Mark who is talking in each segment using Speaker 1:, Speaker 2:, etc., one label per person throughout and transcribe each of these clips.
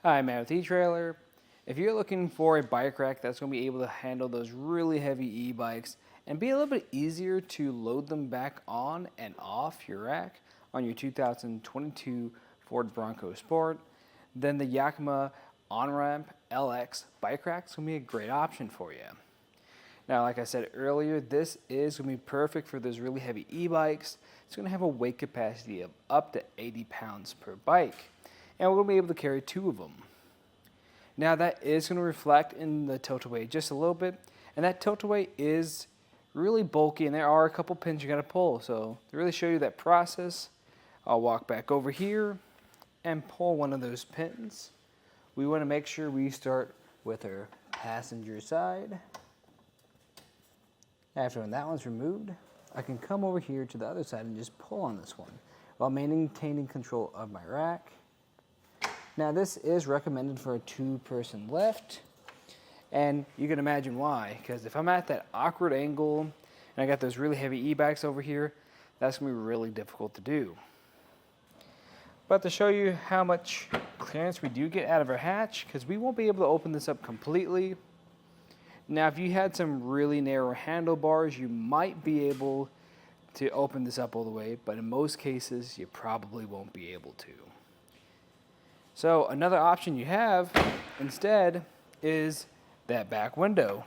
Speaker 1: Hi, Matt with eTrailer. If you're looking for a bike rack that's going to be able to handle those really heavy e-bikes and be a little bit easier to load them back on and off your rack on your 2022 Ford Bronco Sport, then the Yakima OnRamp LX bike rack is going to be a great option for you. Now, like I said earlier, this is going to be perfect for those really heavy e-bikes. It's going to have a weight capacity of up to 80 pounds per bike, and we're going to be able to carry 2 of them. Now, that is going to reflect in the tilt-away just a little bit, and that tilt-away is really bulky, and there are a couple pins you got to pull. So to really show you that process, I'll walk back over here and pull one of those pins. We want to make sure we start with our passenger side. After when that one's removed, I can come over here to the other side and just pull on this one while maintaining control of my rack. Now, this is recommended for a 2-person lift, and you can imagine why, because if I'm at that awkward angle and I got those really heavy e-bikes over here, that's going to be really difficult to do. But to show you how much clearance we do get out of our hatch, because we won't be able to open this up completely. Now, if you had some really narrow handlebars, you might be able to open this up all the way, but in most cases, you probably won't be able to. So another option you have instead is that back window.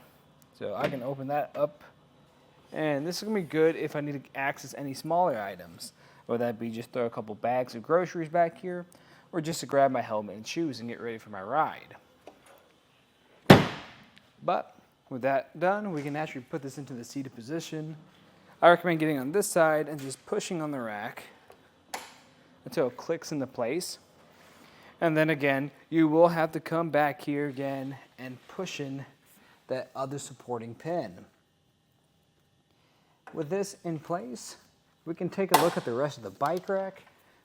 Speaker 1: So I can open that up, and this is going to be good if I need to access any smaller items, whether that be just throw a couple bags of groceries back here, or just to grab my helmet and shoes and get ready for my ride. But with that done, we can actually put this into the seated position. I recommend getting on this side and just pushing on the rack until it clicks into place. And then again, you will have to come back here again and push in that other supporting pin. With this in place, we can take a look at the rest of the bike rack.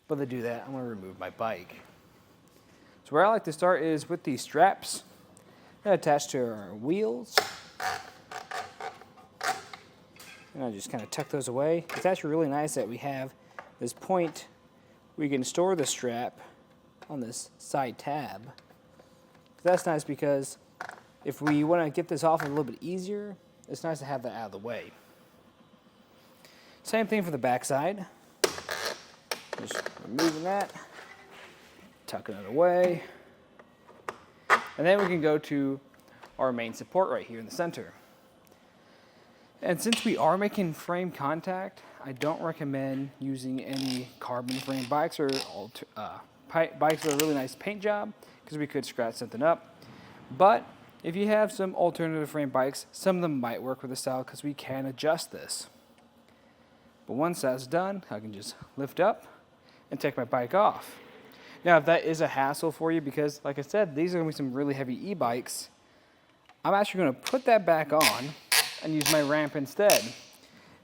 Speaker 1: But to do that, I'm going to remove my bike. So where I like to start is with these straps that attach to our wheels. And I just kind of tuck those away. It's actually really nice that we have this point where you can store the strap on this side tab. That's nice because if we want to get this off a little bit easier, it's nice to have that out of the way. Same thing for the back side. Just removing that, tucking it away, and then we can go to our main support right here in the center. And since we are making frame contact, I don't recommend using any carbon frame bikes or bikes with a really nice paint job, because we could scratch something up. But if you have some alternative frame bikes, some of them might work with the style because we can adjust this. But once that's done, I can just lift up and take my bike off. Now, if that is a hassle for you, because like I said, these are going to be some really heavy e-bikes, I'm actually going to put that back on and use my ramp instead. And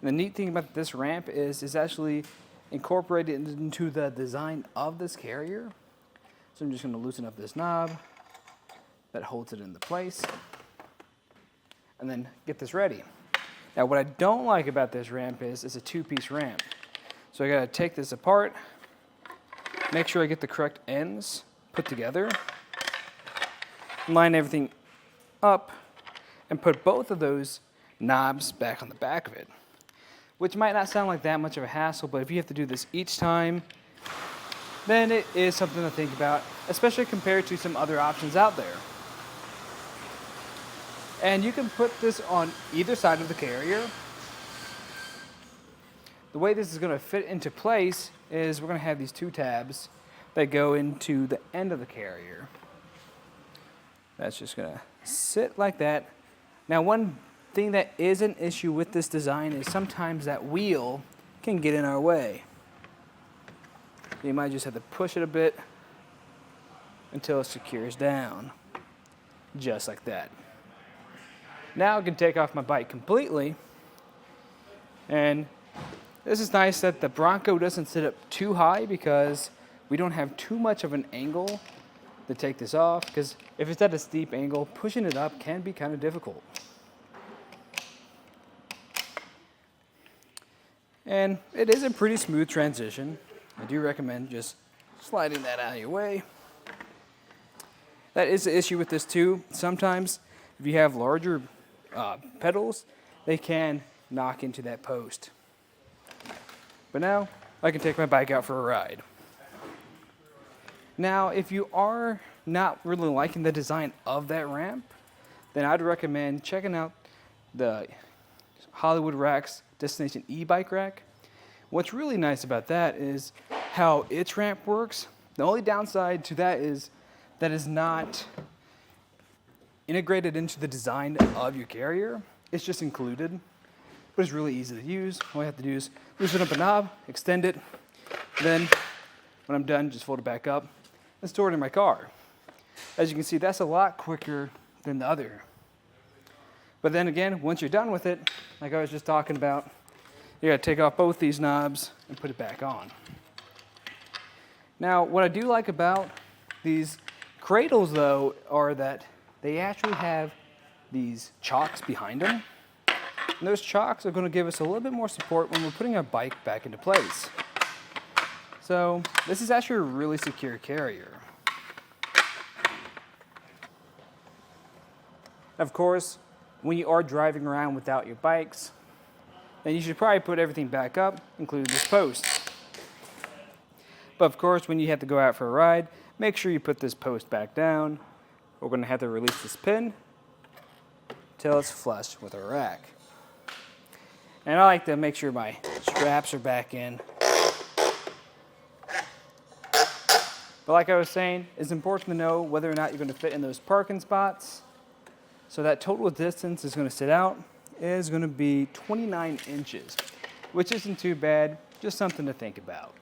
Speaker 1: the neat thing about this ramp is it's actually incorporated into the design of this carrier. So I'm just going to loosen up this knob that holds it into place and then get this ready. Now, what I don't like about this ramp is it's a 2-piece ramp. So I got to take this apart, make sure I get the correct ends put together, line everything up, and put both of those knobs back on the back of it. Which might not sound like that much of a hassle, but if you have to do this each time, then it is something to think about, especially compared to some other options out there. And you can put this on either side of the carrier. The way this is going to fit into place is we're going to have these 2 tabs that go into the end of the carrier. That's just going to sit like that. Now, one thing that is an issue with this design is sometimes that wheel can get in our way. You might just have to push it a bit until it secures down, just like that. Now I can take off my bike completely, and this is nice that the Bronco doesn't sit up too high because we don't have too much of an angle to take this off, because if it's at a steep angle, pushing it up can be kind of difficult. And it is a pretty smooth transition. I do recommend just sliding that out of your way. That is the issue with this too. Sometimes if you have larger pedals, they can knock into that post. But now I can take my bike out for a ride. Now, if you are not really liking the design of that ramp, then I'd recommend checking out the Hollywood Racks Destination e-bike rack. What's really nice about that is how its ramp works. The only downside to that is that is not integrated into the design of your carrier. It's just included, but it's really easy to use. All I have to do is loosen up a knob, extend it, then when I'm done, just fold it back up and store it in my car. As you can see, that's a lot quicker than the other. But then again, once you're done with it, like I was just talking about, you gotta take off both these knobs and put it back on. Now, what I do like about these cradles though, are that they actually have these chocks behind them. And those chocks are gonna give us a little bit more support when we're putting our bike back into place. So this is actually a really secure carrier. Of course, when you are driving around without your bikes, then you should probably put everything back up, including this post. But of course, when you have to go out for a ride, make sure you put this post back down. We're going to have to release this pin until it's flush with our rack. And I like to make sure my straps are back in. But like I was saying, it's important to know whether or not you're going to fit in those parking spots. So that total distance is going to sit out is going to be 29 inches, which isn't too bad, just something to think about.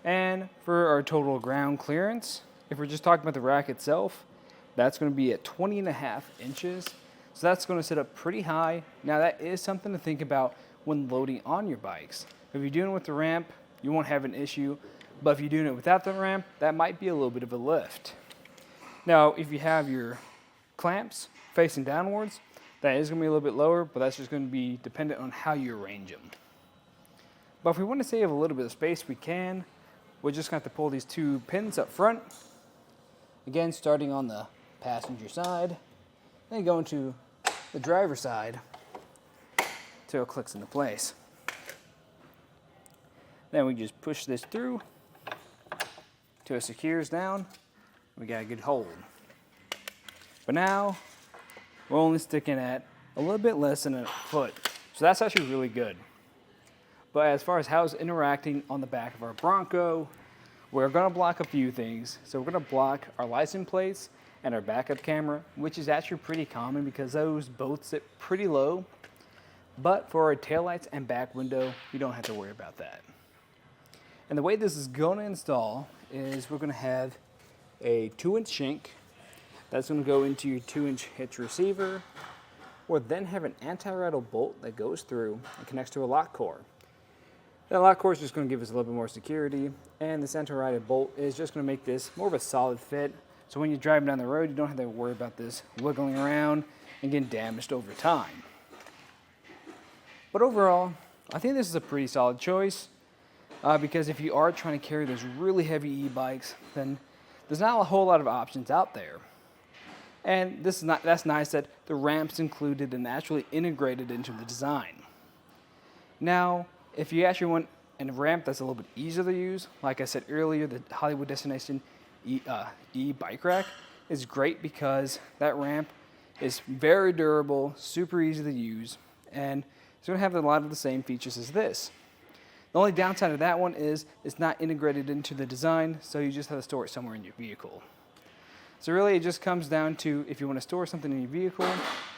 Speaker 1: And for our total ground clearance, if we're just talking about the rack itself, that's going to be at 20.5 inches. So that's going to sit up pretty high. Now that is something to think about when loading on your bikes. If you're doing it with the ramp, you won't have an issue. But if you're doing it without the ramp, that might be a little bit of a lift. Now, if you have your clamps facing downwards, that is going to be a little bit lower, but that's just going to be dependent on how you arrange them. But if we want to save a little bit of space, we can. We're just going to have to pull these two pins up front. Again, starting on the passenger side, then going to the driver's side until it clicks into place. Then we just push this through till it secures down. We got a good hold. But now, we're only sticking at a little bit less than a foot. So that's actually really good. But as far as how it's interacting on the back of our Bronco, we're going to block a few things. So we're going to block our license plates and our backup camera, which is actually pretty common because those both sit pretty low. But for our taillights and back window, you don't have to worry about that. And the way this is going to install is we're going to have a 2-inch shank that's going to go into your 2-inch hitch receiver. We'll then have an anti-rattle bolt that goes through and connects to a lock core. That lock core is just going to give us a little bit more security, and this anti-rattle bolt is just going to make this more of a solid fit. So when you're driving down the road, you don't have to worry about this wiggling around and getting damaged over time. But overall, I think this is a pretty solid choice because if you are trying to carry those really heavy e-bikes, then there's not a whole lot of options out there. And that's nice that the ramp's included and actually integrated into the design. Now, if you actually want a ramp that's a little bit easier to use, like I said earlier, the Hollywood Destination e-bike rack is great because that ramp is very durable, super easy to use, and it's going to have a lot of the same features as this. The only downside of that one is it's not integrated into the design, so you just have to store it somewhere in your vehicle. So really, it just comes down to if you want to store something in your vehicle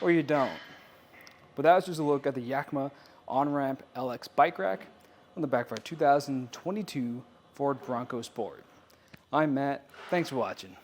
Speaker 1: or you don't. But that was just a look at the Yakima OnRamp LX bike rack on the back of our 2022 Ford Bronco Sport. I'm Matt. Thanks for watching.